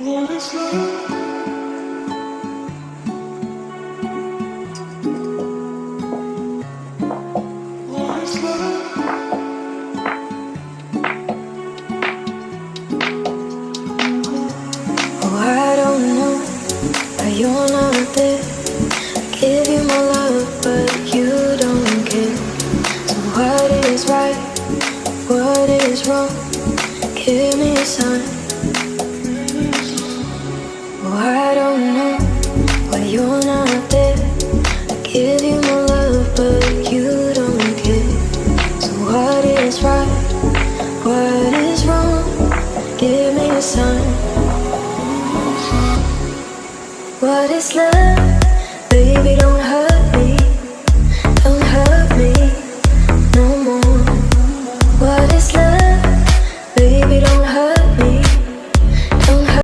What is love? What is love? Oh, I don't know why you're not there. I give you my love, but you don't care. So what is right? What is wrong? Give me a sign. Oh, I don't know why you're not there. I give you my love, but you don't care. So what is right? What is wrong? Give me a sign. What is love?